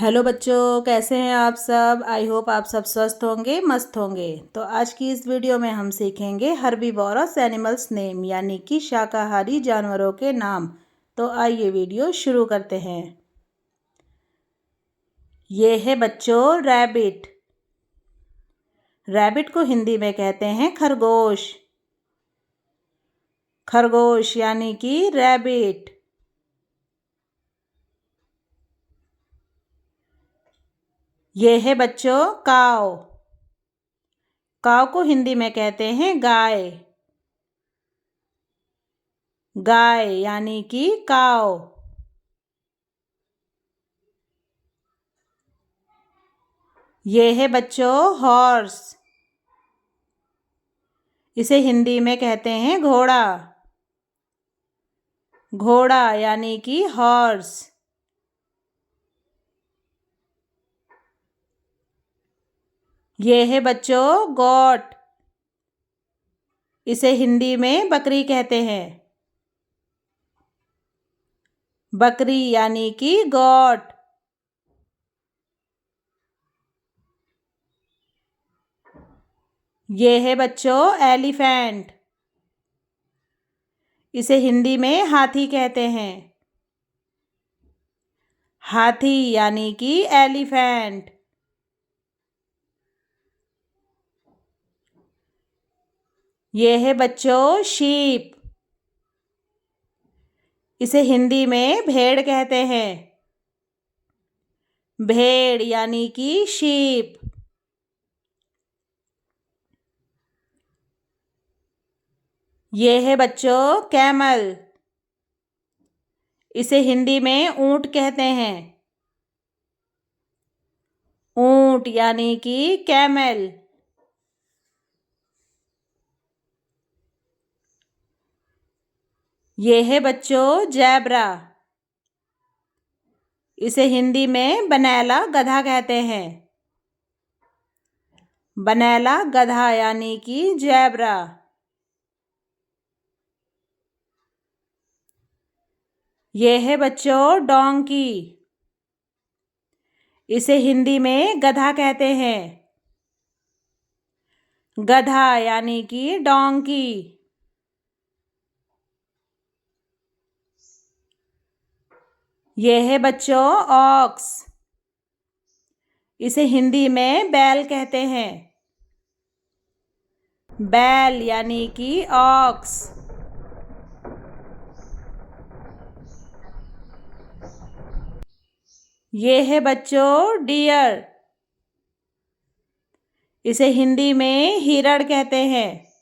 Hello बच्चों, कैसे हैं आप सब। आई होप आप सब स्वस्थ होंगे, मस्त होंगे। तो आज की इस वीडियो में हम सीखेंगे हर्बीवोरस एनिमल्स नेम, यानी कि शाकाहारी जानवरों के नाम। तो आइए वीडियो शुरू करते हैं। ये है बच्चों रैबिट। रैबिट को हिंदी में कहते हैं खरगोश। खरगोश यानी कि रैबिट। ये है बच्चों काव। काव को हिंदी में कहते हैं गाय। गाय यानी कि काव। ये है बच्चों हॉर्स। इसे हिंदी में कहते हैं घोड़ा। घोड़ा यानी कि हॉर्स। ये है बच्चों गोट। इसे हिंदी में बकरी कहते हैं। बकरी यानी कि गोट। ये है बच्चों एलिफेंट। इसे हिंदी में हाथी कहते हैं। हाथी यानी कि एलिफेंट। ये है बच्चों शीप। इसे हिंदी में भेड़ कहते हैं। भेड़ यानी कि शीप। ये है बच्चों कैमल। इसे हिंदी में ऊंट कहते हैं। ऊंट यानी कि कैमल। ये है बच्चों जैबरा। इसे हिंदी में बनैला गधा कहते हैं। बनैला गधा यानी कि जैबरा। ये है बच्चों डोंकी। इसे हिंदी में गधा कहते हैं। गधा यानी कि डोंकी। ये है बच्चों ऑक्स। इसे हिंदी में बैल कहते हैं। बैल यानी कि ऑक्स। ये है बच्चों डियर। इसे हिंदी में हिरण कहते हैं।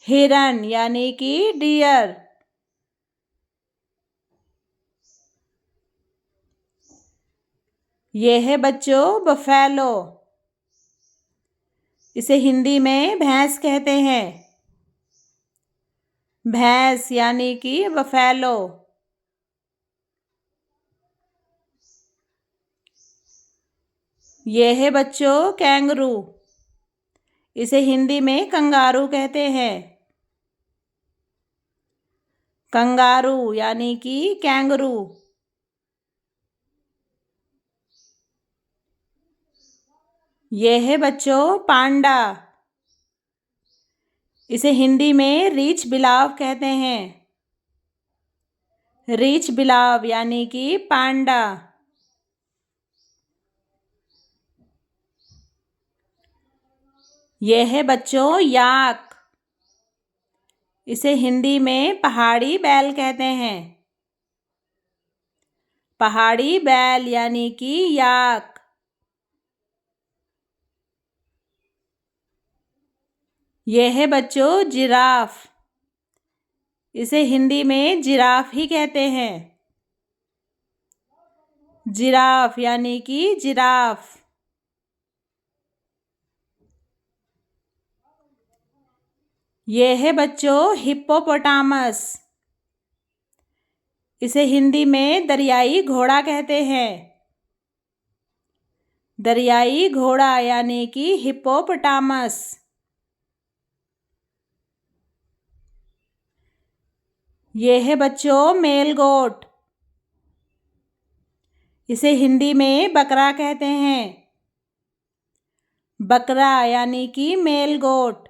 हिरन यानी कि डियर। ये है बच्चों बफेलो। इसे हिंदी में भैंस कहते हैं। भैंस यानी कि बफेलो। ये है बच्चों कैंगरू। इसे हिंदी में कंगारू कहते हैं। कंगारू यानी कि कैंगरू। ये है बच्चों पांडा। इसे हिंदी में रीछ बिलाव कहते हैं। रीछ बिलाव यानी कि पांडा। ये है बच्चों याक। इसे हिंदी में पहाड़ी बैल कहते हैं। पहाड़ी बैल यानी कि याक। ये है बच्चों जिराफ। इसे हिंदी में जिराफ ही कहते हैं। जिराफ यानी कि जिराफ। ये है बच्चों हिप्पोपोटामस। इसे हिंदी में दरियाई घोड़ा कहते हैं। दरियाई घोड़ा यानी कि हिप्पोपोटामस। ये है बच्चों मेल गोट। इसे हिंदी में बकरा कहते हैं। बकरा यानी कि मेल गोट।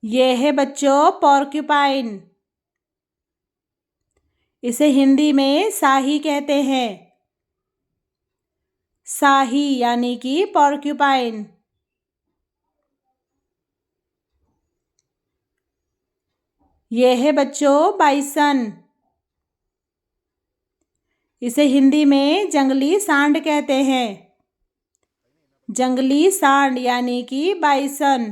ये है बच्चों पॉर्क्यूपाइन। इसे हिंदी में शाही कहते हैं। शाही यानी कि पॉर्क्यूपाइन। ये है बच्चों बाइसन। इसे हिंदी में जंगली सांड कहते हैं। जंगली सांड यानी कि बाइसन।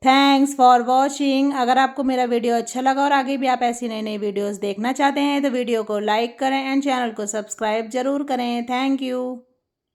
Thanks for watching. अगर आपको मेरा वीडियो अच्छा लगा और आगे भी आप ऐसी नई नई वीडियोस देखना चाहते हैं तो वीडियो को लाइक करें एंड चैनल को सब्सक्राइब जरूर करें। Thank you.